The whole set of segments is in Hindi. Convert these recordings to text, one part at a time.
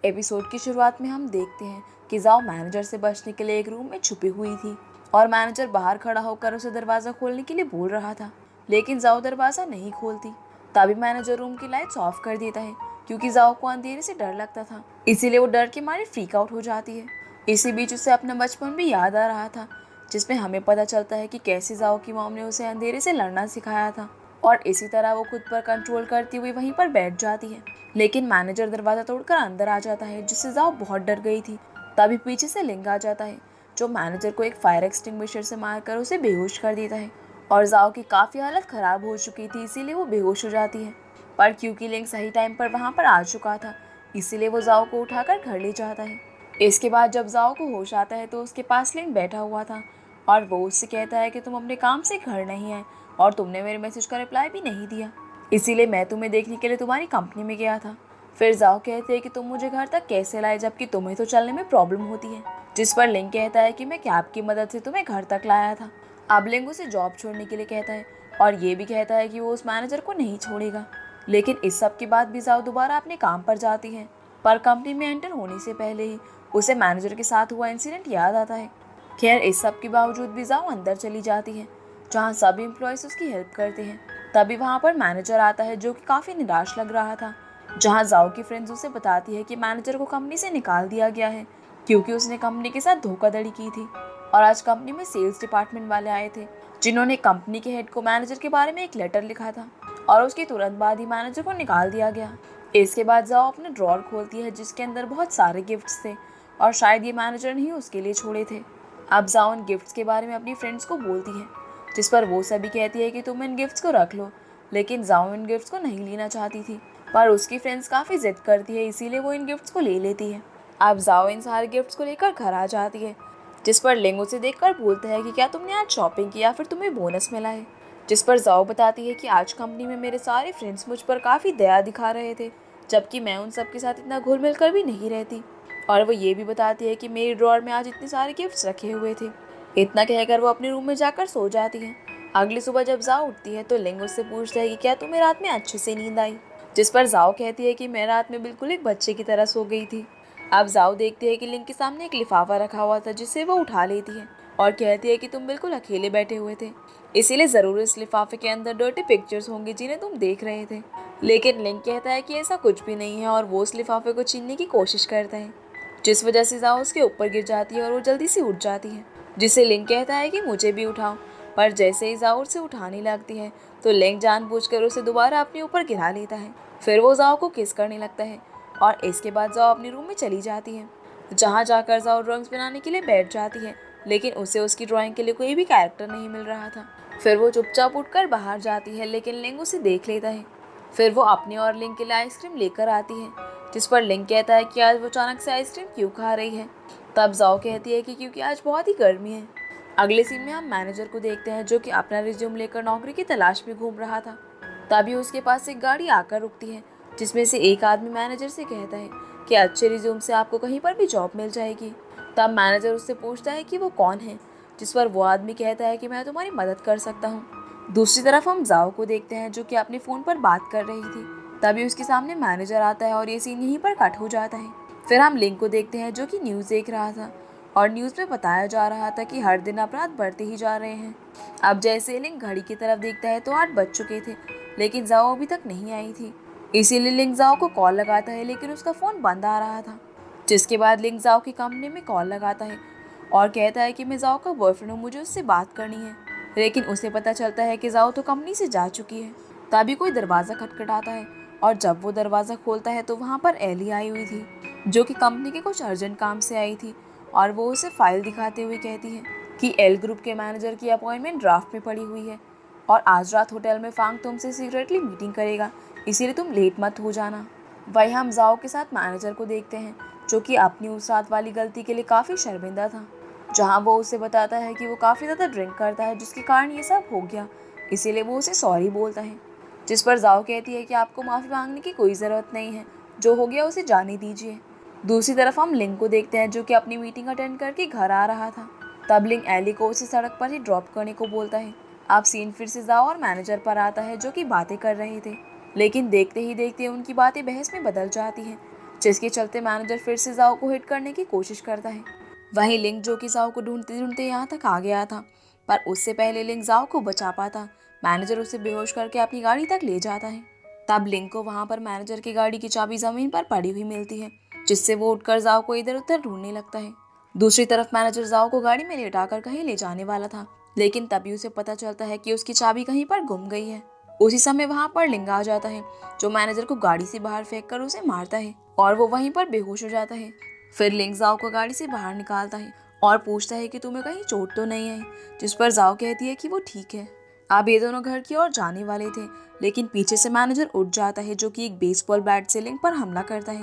एपिसोड की शुरुआत में हम देखते हैं कि जाओ मैनेजर से बचने के लिए एक रूम में छुपी हुई थी और मैनेजर बाहर खड़ा होकर उसे दरवाज़ा खोलने के लिए बोल रहा था, लेकिन जाओ दरवाज़ा नहीं खोलती। तभी मैनेजर रूम की लाइट्स ऑफ कर देता है क्योंकि जाओ को अंधेरे से डर लगता था, इसीलिए वो डर के मारे फ्रीक आउट हो जाती है। इसी बीच उसे अपना बचपन भी याद आ रहा था, जिसमें हमें पता चलता है कि कैसे जाओ की मॉम ने उसे अंधेरे से लड़ना सिखाया था और इसी तरह वो खुद पर कंट्रोल करती हुई वहीं पर बैठ जाती है। लेकिन मैनेजर दरवाज़ा तोड़कर अंदर आ जाता है, जिससे जाओ बहुत डर गई थी। तभी पीछे से लिंग आ जाता है जो मैनेजर को एक फायर एक्सटिंग्विशर से मारकर उसे बेहोश कर देता है और जाओ की काफ़ी हालत ख़राब हो चुकी थी, इसीलिए वो बेहोश हो जाती है। पर क्योंकि लिंग सही टाइम पर वहाँ पर आ चुका था, इसीलिए वो जाओ को उठाकर घर ले जाता है। इसके बाद जब जाओ को होश आता है तो उसके पास लिंग बैठा हुआ था और वो उससे कहता है कि तुम अपने काम से घर नहीं आए और तुमने मेरे मैसेज का रिप्लाई भी नहीं दिया, इसीलिए मैं तुम्हें देखने के लिए तुम्हारी कंपनी में गया था। फिर जाओ कहते हैं कि तुम मुझे घर तक कैसे लाए जबकि तुम्हें तो चलने में प्रॉब्लम होती है, जिस पर लिंग कहता है कि मैं कैब की मदद से तुम्हें घर तक लाया था। अब लिंग उसे जॉब छोड़ने के लिए कहता है और ये भी कहता है कि वो उस मैनेजर को नहीं छोड़ेगा। लेकिन इस सब के बाद भी जाओ दोबारा अपने काम पर जाती है, पर कंपनी में एंटर होने से पहले ही उसे मैनेजर के साथ हुआ इंसिडेंट याद आता है। खैर इस सब के बावजूद भी जाओ अंदर चली जाती है जहाँ सभी एम्प्लॉयज़ उसकी हेल्प करते हैं। तभी वहाँ पर मैनेजर आता है जो कि काफ़ी निराश लग रहा था, जहाँ जाओ की फ्रेंड्स उसे बताती है कि मैनेजर को कंपनी से निकाल दिया गया है क्योंकि उसने कंपनी के साथ धोखाधड़ी की थी। और आज कंपनी में सेल्स डिपार्टमेंट वाले आए थे जिन्होंने कंपनी के हेड को मैनेजर के बारे में एक लेटर लिखा था और उसके तुरंत बाद ही मैनेजर को निकाल दिया गया। इसके बाद जाओ अपने ड्रॉर खोलती है जिसके अंदर बहुत सारे गिफ्ट्स थे और शायद ये मैनेजर ने ही उसके लिए छोड़े थे। अब जाओ इन गिफ्ट्स के बारे में अपनी फ्रेंड्स को बोलती है, जिस पर वो सभी कहती है कि तुम इन गिफ्ट्स को रख लो, लेकिन जाओ इन गिफ्ट्स को नहीं लेना चाहती थी, पर उसकी फ्रेंड्स काफ़ी जिद करती है इसीलिए वो इन गिफ्ट्स को ले लेती है। अब जाओ इन सारे गिफ्ट्स को लेकर घर आ जाती है, जिस पर लिंग उसे देखकर बोलता है कि क्या तुमने आज शॉपिंग की या फिर तुम्हें बोनस मिला है, जिस पर जाओ बताती है कि आज कंपनी में मेरे सारे फ्रेंड्स मुझ पर काफ़ी दया दिखा रहे थे जबकि मैं उन सब के साथ इतना घुल मिल कर भी नहीं रहती। और वो ये भी बताती है कि मेरे ड्रॉर में आज इतने सारे गिफ्ट्स रखे हुए थे। इतना कहकर वो अपने रूम में जाकर सो जाती है। अगली सुबह जब जाओ उठती है तो लिंग उससे पूछता है कि क्या तुम्हें रात में अच्छे से नींद आई, जिस पर जाओ कहती है कि मैं रात में बिल्कुल एक बच्चे की तरह सो गई थी। अब जाओ देखती है कि लिंग के सामने एक लिफाफा रखा हुआ था जिसे वो उठा लेती है और कहती है कि तुम बिल्कुल अकेले बैठे हुए थे, इसीलिए ज़रूर इस लिफाफे के अंदर डर्टी पिक्चर्स होंगे जिन्हें तुम देख रहे थे। लेकिन लिंग कहता है कि ऐसा कुछ भी नहीं है और वो उस लिफाफे को छीनने की कोशिश करता है, जिस वजह से जाओ उसके ऊपर गिर जाती है और वो जल्दी से उठ जाती है, जिससे लिंग कहता है कि मुझे भी उठाओ। पर जैसे ही जाओ उसे उठाने लगती है तो लिंग जानबूझकर उसे दोबारा अपने ऊपर गिरा लेता है। फिर वो जाओ को किस करने लगता है और इसके बाद जाओ अपने रूम में चली जाती है, जहाँ जाकर जाओ ड्राइंग्स बनाने के लिए बैठ जाती है, लेकिन उसे उसकी ड्राइंग के लिए कोई भी कैरेक्टर नहीं मिल रहा था। फिर वो चुपचाप उठकर बाहर जाती है, लेकिन लिंग उसे देख लेता है। फिर वो अपने और लिंग के लिए आइसक्रीम लेकर आती है, जिस पर लिंग कहता है कि आज वो अचानक से आइसक्रीम क्यों खा रही है। तब जाओ कहती है कि क्योंकि आज बहुत ही गर्मी है। अगले सीन में हम मैनेजर को देखते हैं जो कि अपना रिज्यूम लेकर नौकरी की तलाश में घूम रहा था। तभी उसके पास एक गाड़ी आकर रुकती है, जिसमें से एक आदमी मैनेजर से कहता है कि अच्छे रिज्यूम से आपको कहीं पर भी जॉब मिल जाएगी। तब मैनेजर उससे पूछता है कि वो कौन है, जिस पर वो आदमी कहता है कि मैं तुम्हारी मदद कर सकता हूँ। दूसरी तरफ हम जाओ को देखते हैं जो कि अपने फ़ोन पर बात कर रही थी। तभी उसके सामने मैनेजर आता है और ये सीन यहीं पर कट हो जाता है। फिर हम लिंक को देखते हैं जो कि न्यूज़ देख रहा था और न्यूज़ में बताया जा रहा था कि हर दिन अपराध बढ़ते ही जा रहे हैं। अब जैसे लिंक घड़ी की तरफ देखता है तो 8 बज चुके थे, लेकिन जाओ अभी तक नहीं आई थी। इसीलिए लिंक जाओ को कॉल लगाता है, लेकिन उसका फ़ोन बंद आ रहा था। जिसके बाद लिंक जाओ की कंपनी में कॉल लगाता है और कहता है कि मैं जाओ का बॉयफ्रेंड हूँ, मुझे उससे बात करनी है। लेकिन उसे पता चलता है कि जाओ तो कंपनी से जा चुकी है। तभी कोई दरवाज़ा खटखटाता है और जब वो दरवाज़ा खोलता है तो वहाँ पर एली आई हुई थी, जो कि कंपनी के कुछ अर्जेंट काम से आई थी और वो उसे फाइल दिखाते हुए कहती है कि एल ग्रुप के मैनेजर की अपॉइंटमेंट ड्राफ्ट में पड़ी हुई है और आज रात होटल में फांग तुमसे सीक्रेटली मीटिंग करेगा, इसीलिए तुम लेट मत हो जाना। वही हम जाओ के साथ मैनेजर को देखते हैं जो कि अपनी उस रात वाली गलती के लिए काफ़ी शर्मिंदा था, जहाँ वो उसे बताता है कि वो काफ़ी ज़्यादा ड्रिंक करता है जिसके कारण ये सब हो गया, इसीलिए वो उसे सॉरी बोलता है। जिस पर जाओ कहती है कि आपको माफ़ी मांगने की कोई ज़रूरत नहीं है, जो हो गया उसे जाने दीजिए। दूसरी तरफ हम लिंग को देखते हैं जो कि अपनी मीटिंग अटेंड करके घर आ रहा था। तब लिंग एली को उसे सड़क पर ही ड्रॉप करने को बोलता है। अब सीन फिर से जाओ और मैनेजर पर आता है जो कि बातें कर रहे थे, लेकिन देखते ही देखते उनकी बातें बहस में बदल जाती हैं, जिसके चलते मैनेजर फिर से जाओ को हिट करने की कोशिश करता है। वहीं लिंग, जो कि जाओ को ढूंढते ढूंढते यहाँ तक आ गया था, पर उससे पहले लिंग जाओ को बचा पाता। मैनेजर उसे बेहोश करके अपनी गाड़ी तक ले जाता है। तब लिंग को वहां पर मैनेजर की गाड़ी की चाबी जमीन पर पड़ी हुई मिलती है, जिससे वो उठकर जाओ को इधर उधर ढूंढने लगता है। दूसरी तरफ मैनेजर जाओ को गाड़ी में लेटाकर कहीं ले जाने वाला था, लेकिन तभी उसे पता चलता है कि उसकी चाबी कहीं पर गुम गई है। उसी समय वहां पर लिंग आ जाता है, जो मैनेजर को गाड़ी से बाहर फेंक कर उसे मारता है और वो वहीं पर बेहोश हो जाता है। फिर लिंग जाओ को गाड़ी से बाहर निकालता है और पूछता है कि तुम्हें कहीं चोट तो नहीं आई, जिस पर जाओ कहती है कि वो ठीक है। अब ये दोनों घर की ओर जाने वाले थे, लेकिन पीछे से मैनेजर उठ जाता है, जो कि एक बेसबॉल बैट से लिंग पर हमला करता है।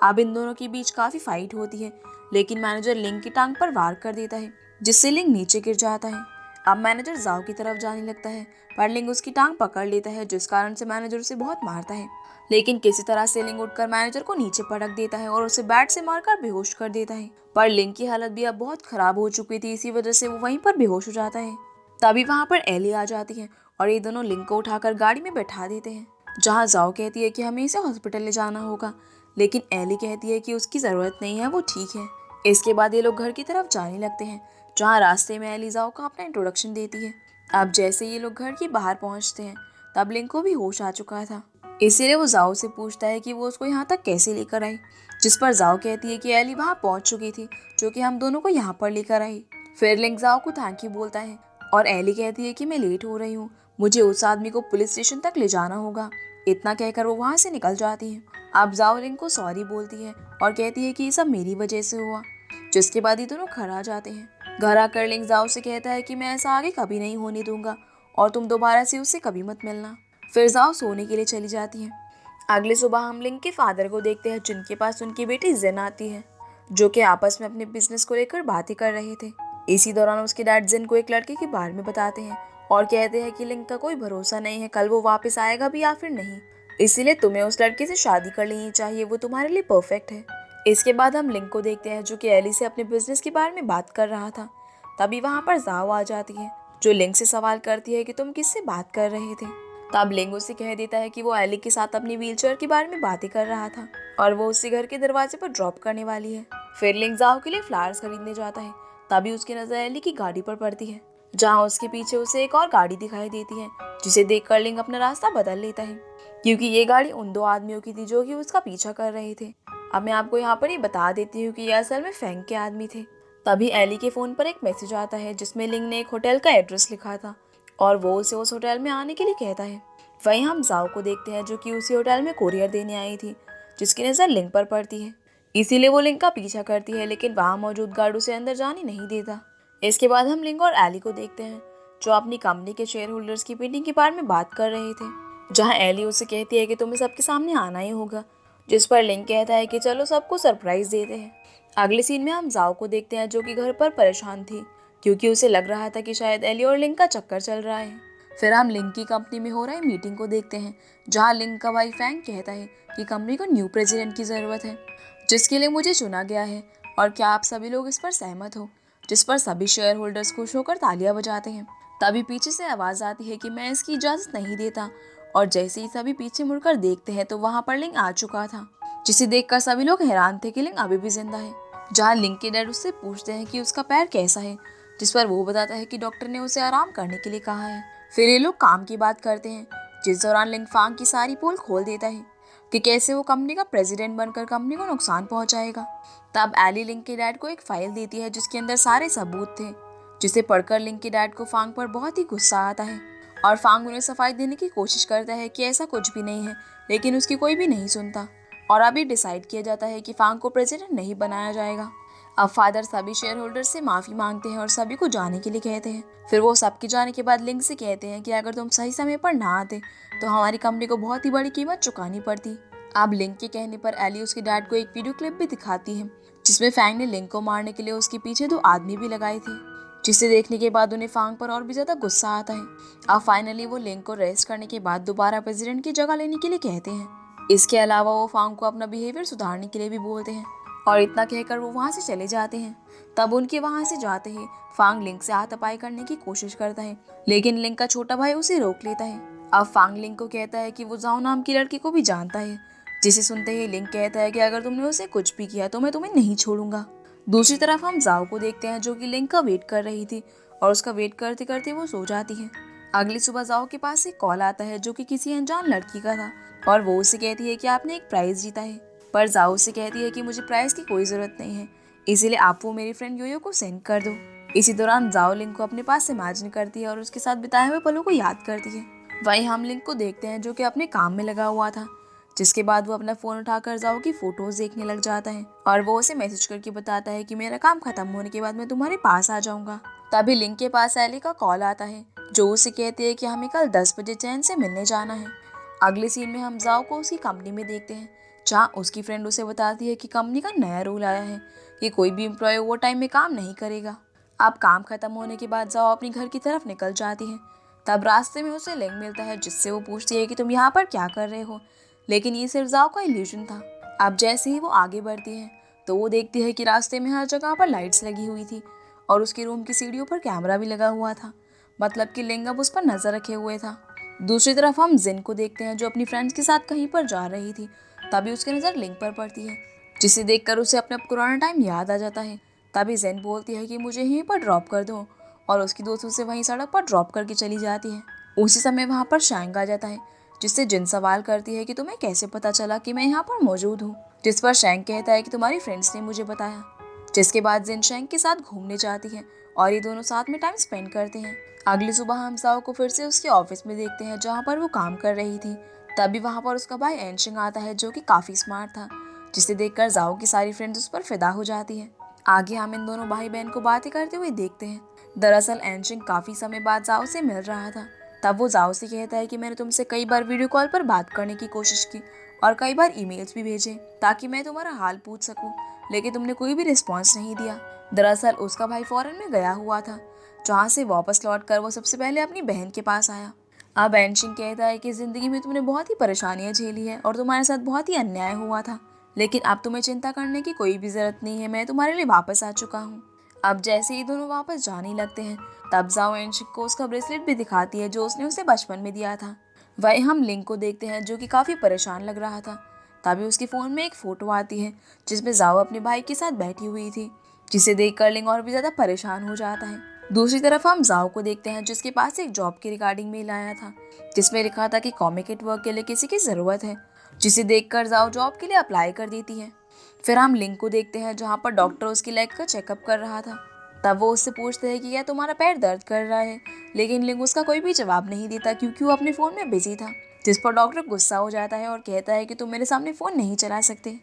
अब इन दोनों के बीच काफी फाइट होती है, लेकिन मैनेजर लिंग की टांग पर वार कर देता है, जिससे लिंग नीचे गिर जाता है। अब मैनेजर जाओ की तरफ जाने लगता है, पर लिंग उसकी टांग पकड़ लेता है, जिस कारण से मैनेजर उसे बहुत मारता है। लेकिन किसी तरह से लिंग उठकर मैनेजर को नीचे पटक देता है और उसे बैट से मारकर बेहोश कर देता है। पर लिंग की हालत भी अब बहुत खराब हो चुकी थी, इसी वजह से वो वहीं पर बेहोश हो जाता है। तभी वहां पर एली आ जाती है और ये दोनों लिंग को उठाकर गाड़ी में बैठा देते हैं, जहां जाओ कहती है कि हमें इसे हॉस्पिटल ले जाना होगा, लेकिन एली कहती है कि उसकी जरूरत नहीं है, वो ठीक है। इसके बाद ये लोग घर की तरफ जाने लगते हैं, जहाँ रास्ते में एली जाओ को अपना इंट्रोडक्शन देती है। अब जैसे ये लोग घर के बाहर पहुंचते हैं, तब लिंग को भी होश आ चुका था, इसीलिए वो जाओ से पूछता है कि वो उसको यहाँ तक कैसे लेकर आई, जिस पर जाओ कहती है कि एली वहाँ पहुंच चुकी थी, जो कि हम दोनों को यहाँ पर लेकर आई। फिर लिंग जाओ को थैंक यू बोलता है और एली कहती है कि मैं लेट हो रही हूँ, मुझे उस आदमी को पुलिस स्टेशन तक ले जाना होगा। इतना कहकर वो वहाँ से निकल जाती है। अब जाओ लिंग को सॉरी बोलती है और कहती है कि ये सब मेरी वजह से हुआ, जिसके बाद ये दोनों घर आ जाते हैं। घर आकर लिंग जाओ से कहता है कि मैं ऐसा आगे कभी नहीं होने दूंगा और तुम दोबारा से उससे कभी मत मिलना। फिर जाओ सोने के लिए चली जाती है। अगली सुबह हम लिंग के फादर को देखते हैं, जिनके पास उनकी बेटी जिन आती है, जो कि आपस में अपने बिजनेस को लेकर बातें कर रहे थे। इसी दौरान उसके डैड जिन को एक लड़के के बारे में बताते हैं और कहते हैं कि लिंग का कोई भरोसा नहीं है, कल वो वापस आएगा भी या फिर नहीं, इसीलिए तुम्हें उस लड़के से शादी कर लेनी चाहिए, वो तुम्हारे लिए परफेक्ट है। इसके बाद हम लिंग को देखते हैं, जो कि एली से अपने बिजनेस के बारे में बात कर रहा था। तभी वहां पर जाओ आ जाती है, जो लिंग से सवाल करती है कि तुम किससे बात कर रहे थे। तब लिंग उसे कह देता है कि वो एली के साथ अपनी व्हीलचेयर के बारे में बातें कर रहा था और वो उसे घर के दरवाजे पर ड्रॉप करने वाली है। फिर लिंग जाओ के लिए फ्लावर्स खरीदने जाता है, तभी उसकी नजर एली की गाड़ी पर पड़ती है, जहाँ उसके पीछे उसे एक और गाड़ी दिखाई देती है, जिसे देखकर लिंग अपना रास्ता बदल लेता है, क्योंकि ये गाड़ी उन दो आदमियों की थी जो कि उसका पीछा कर रहे थे। अब मैं आपको यहाँ पर ये बता देती हूँ कि ये असल में फैंग के आदमी थे। तभी एली के फोन पर एक मैसेज आता है, जिसमें लिंग ने एक होटल का एड्रेस लिखा था और वो उसे उस होटल में आने के लिए कहता है। वहीं हम जाओ को देखते हैं, जो कि उसी होटल में कोरियर देने आई थी, जिसकी नज़र लिंग पर पड़ती है, इसीलिए वो लिंग का पीछा करती है, लेकिन वहाँ मौजूद गार्ड उसे अंदर जाने नहीं देता। इसके बाद हम लिंग और एली को देखते हैं, जो अपनी कंपनी के शेयर होल्डर्स की मीटिंग के बारे में बात कर रहे थे, जहाँ एली उसे कहती है कि तुम्हें सबके सामने आना ही होगा, जिस पर लिंग कहता है कि चलो सबको सरप्राइज देते हैं। अगले सीन में हम जाओ को देखते हैं, जो कि घर पर परेशान थी, क्योंकि उसे लग रहा था कि शायद एली और लिंग का चक्कर चल रहा है। फिर हम लिंग की कंपनी में हो रही मीटिंग को देखते हैं, जहां लिंग का भाई फैंग कहता है कि कंपनी को न्यू प्रेसिडेंट की ज़रूरत है, जिसके लिए मुझे चुना गया है, और क्या आप सभी लोग इस पर सहमत हो, जिस पर सभी शेयर होल्डर्स खुश होकर तालियां बजाते हैं। तभी पीछे से आवाज़ आती है कि मैं इसकी इजाज़त नहीं देता, और जैसे ही सभी पीछे मुड़कर देखते हैं तो वहाँ पर लिंग आ चुका था, जिसे देखकर सभी लोग हैरान थे कि लिंग अभी भी जिंदा है। जहाँ लिंग के डैड उससे पूछते हैं कि उसका पैर कैसा है, जिस पर वो बताता है कि डॉक्टर ने उसे आराम करने के लिए कहा है। फिर ये लोग काम की बात करते हैं, जिस दौरान लिंग फांग की सारी पोल खोल देता है कि कैसे वो कंपनी का प्रेसिडेंट बनकर कंपनी को नुकसान पहुंचाएगा। तब एली लिंग के डैड को एक फाइल देती है, जिसके अंदर सारे सबूत थे, जिसे पढ़कर लिंग के डैड को फांग पर बहुत ही गुस्सा आता है और फांग उन्हें सफाई देने की कोशिश करता है कि ऐसा कुछ भी नहीं है, लेकिन उसकी कोई भी नहीं सुनता और अभी डिसाइड किया जाता है कि फांग को प्रेसिडेंट नहीं बनाया जाएगा। अब फादर सभी शेयर होल्डर से माफी मांगते हैं और सभी को जाने के लिए कहते हैं। फिर वो सबके जाने के बाद लिंग से कहते हैं कि अगर तुम सही समय पर ना आते तो हमारी कंपनी को बहुत ही बड़ी कीमत चुकानी पड़ती। अब लिंग के कहने पर एली उसके डैड को एक वीडियो क्लिप भी दिखाती है, जिसमें फैंग ने लिंग को मारने के लिए उसके पीछे दो आदमी भी लगाए थे, जिसे देखने के बाद उन्हें फांग पर और भी ज्यादा गुस्सा आता है। अब फाइनली वो लिंग को रेस्ट करने के बाद दोबारा प्रेसिडेंट की जगह लेने के लिए कहते हैं। इसके अलावा वो फांग को अपना बिहेवियर सुधारने के लिए भी बोलते हैं और इतना कहकर वो वहाँ से चले जाते हैं। तब उनके वहाँ से जाते ही फांग लिंग से हाथापाई करने की कोशिश करता है, लेकिन लिंग का छोटा भाई उसे रोक लेता है। अब फांग लिंग को कहता है कि वो जाओ नाम की लड़की को भी जानता है, जिसे सुनते ही लिंग कहता है कि अगर तुमने उसे कुछ भी किया तो मैं तुम्हें नहीं छोड़ूंगा। दूसरी तरफ हम जाओ को देखते हैं जो कि लिंग का वेट कर रही थी और उसका वेट करते करते वो सो जाती है। अगली सुबह जाओ के पास एक कॉल आता है जो कि किसी अनजान लड़की का था और वो उसे कहती है कि आपने एक प्राइज जीता है। पर जाओ उसे कहती है कि मुझे प्राइज की कोई जरूरत नहीं है, इसीलिए आप वो मेरी फ्रेंड योयो को सेंड कर दो। इसी दौरान जाओ लिंग को अपने पास इमेजिन करती है और उसके साथ बिताए हुए पलों को याद करती है। वहीं हम लिंग को देखते हैं जो कि अपने काम में लगा हुआ था, जिसके बाद वो अपना फोन उठाकर जाओ की फोटोज देखने लग जाता है और वो उसे मैसेज करके बताता है कि मेरा काम खत्म होने के बाद मैं तुम्हारे पास आ जाऊंगा। तभी लिंग के पास एली का कॉल आता है जो उसे कहती है कि हमें कल 10 बजे चैन से मिलने जाना है। अगले सीन में हम जाओ को उसकी कंपनी में देखते हैं जहाँ उसकी फ्रेंड उसे बताती है कि कंपनी का नया रूल आया है कि कोई भी एम्प्लॉय ओवर टाइम में काम नहीं करेगा। अब काम खत्म होने के बाद जाओ अपनी घर की तरफ निकल जाती है। तब रास्ते में उसे लिंग मिलता है जिससे वो पूछती है कि तुम यहाँ पर क्या कर रहे हो, लेकिन ये सिर्फ जाओ का इल्यूजन था। अब जैसे ही वो आगे बढ़ती है तो वो देखती है कि रास्ते में हर जगह पर लाइट्स लगी हुई थी और उसके रूम की सीढ़ियों पर कैमरा भी लगा हुआ था, मतलब कि लिंग अब उस पर नजर रखे हुए था। दूसरी तरफ हम जिन को देखते हैं जो अपनी फ्रेंड्स के साथ कहीं पर जा रही थी। तभी उसकी नज़र लिंग पर पड़ती है जिसे देखकर उसे अपना पुराना टाइम याद आ जाता है। तभी जिन बोलती है कि मुझे यहीं पर ड्रॉप कर दो और उसकी दोस्त उसे वहीं सड़क पर ड्रॉप करके चली जाती है। उसी समय वहाँ पर शैंग आ जाता है जिससे जिन सवाल करती है कि तुम्हें कैसे पता चला कि मैं यहाँ पर मौजूद हूँ, जिस पर शैंग कहता है कि तुम्हारी फ्रेंड्स ने मुझे बताया। जिसके बाद जिन शैंग के साथ घूमने जाती है और ये दोनों साथ में टाइम स्पेंड करते हैं। अगली सुबह हम जाओ को फिर से उसके ऑफिस में देखते हैं जहाँ पर वो काम कर रही थी। तभी वहाँ पर उसका भाई एनशिंग आता है जो कि काफी स्मार्ट था, जिसे देखकर जाओ की सारी फ्रेंड्स उस पर फिदा हो जाती है। आगे हम इन दोनों भाई बहन को बातें करते हुए देखते हैं। दरअसल एनशिंग काफी समय बाद जाओ से मिल रहा था। तब वो जाओ से कहता है कि मैंने तुमसे कई बार वीडियो कॉल पर बात करने की कोशिश की और कई बार ईमेल्स भी भेजे ताकि मैं तुम्हारा हाल पूछ सकूं, लेकिन तुमने कोई भी रिस्पॉन्स नहीं दिया। दरअसल उसका भाई फॉरेन में गया हुआ था जहाँ से वापस लौटकर वो सबसे पहले अपनी बहन के पास आया। अब एनशिंग कहता है कि जिंदगी में तुमने बहुत ही परेशानियां झेली है और तुम्हारे साथ बहुत ही अन्याय हुआ था, लेकिन अब तुम्हें चिंता करने की कोई भी जरूरत नहीं है, मैं तुम्हारे लिए वापस आ चुका हूँ। अब जैसे ही दोनों वापस जाने लगते हैं तब जाओ एनशिंग को उसका ब्रेसलेट भी दिखाती है जो उसने उसे बचपन में दिया था। वहीं हम लिंग को देखते हैं जो कि काफी परेशान लग रहा था। तभी उसके फोन में एक फोटो आती है जिसमें जाओ अपने भाई के साथ बैठी हुई थी, जिसे देखकर लिंग और भी ज्यादा परेशान हो जाता है। दूसरी तरफ हम जाओ को देखते हैं जिसके पास एक जॉब के रिगार्डिंग मेल आया था जिसमें लिखा था कि कॉमिकेट वर्क के लिए किसी की जरूरत है, जिसे देखकर जाओ जॉब के लिए अप्लाई कर देती है। फिर हम लिंग को देखते हैं जहाँ पर डॉक्टर उसकी लेग का चेकअप कर रहा था। तब वो उससे पूछते हैं कि क्या तुम्हारा पैर दर्द कर रहा है, लेकिन लिंग उसका कोई भी जवाब नहीं देता क्योंकि वो अपने फ़ोन में बिजी था। जिस पर डॉक्टर गुस्सा हो जाता है और कहता है कि तुम मेरे सामने फ़ोन नहीं चला सकते।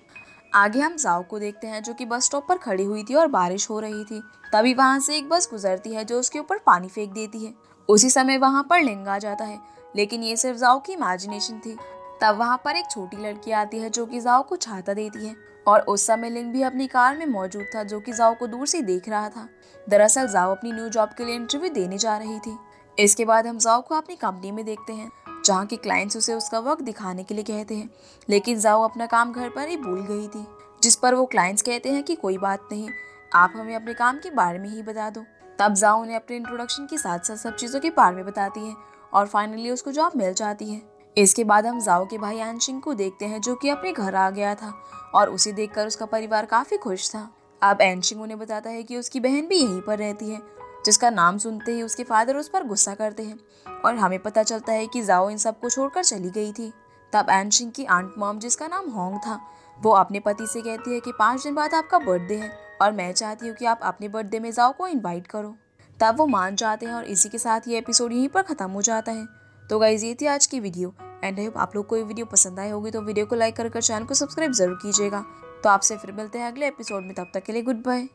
आगे हम जाओ को देखते हैं जो कि बस स्टॉप पर खड़ी हुई थी और बारिश हो रही थी। तभी वहाँ से एक बस गुजरती है जो उसके ऊपर पानी फेंक देती है। उसी समय वहाँ पर लिंग आ जाता है, लेकिन ये सिर्फ जाओ की इमेजिनेशन थी। तब वहाँ पर एक छोटी लड़की आती है जो कि जाओ को छाता देती है और उस समय लिंग भी अपनी कार में मौजूद था जो कि जाओ को दूर से देख रहा था। दरअसल जाओ अपनी न्यू जॉब के लिए इंटरव्यू देने जा रही थी। इसके बाद हम जाओ को अपनी कंपनी में देखते हैं जहाँ के क्लाइंट्स उसे उसका वर्क दिखाने के लिए कहते हैं, लेकिन जाओ अपना काम घर पर ही भूल गई थी। जिस पर वो क्लाइंट्स कहते हैं कि कोई बात नहीं, आप हमें अपने काम के बारे में ही बता दो। तब जाओ उन्हें अपने इंट्रोडक्शन के साथ साथ सब चीज़ों के बारे में बताती है और फाइनली उसको जॉब मिल जाती है। इसके बाद हम जाओ के भाई एनशिंग को देखते हैं जो कि अपने घर आ गया था और उसे देखकर उसका परिवार काफी खुश था। अब एनशिंग उन्हें बताता है कि उसकी बहन भी यहीं पर रहती है, जिसका नाम सुनते ही उसके फादर उस पर गुस्सा करते हैं और हमें पता चलता है कि जाओ इन सबको छोड़कर चली गई थी। तब एनशिंग की आंट मॉम, जिसका नाम होंग था, वो अपने पति से कहती है कि 5 दिन बाद आपका बर्थडे है और मैं चाहती हूँ कि आप अपने बर्थडे में जाओ को इनवाइट करो। तब वो मान जाते हैं और इसी के साथ ये एपिसोड यहीं पर ख़त्म हो जाता है। तो गाइस ये थी आज की वीडियो एंड आई होप आप लोग को ये वीडियो पसंद आई होगी, तो वीडियो को लाइक कर चैनल को सब्सक्राइब जरूर कीजिएगा। तो आपसे फिर मिलते हैं अगले एपिसोड में, तब तक के लिए गुड बाय।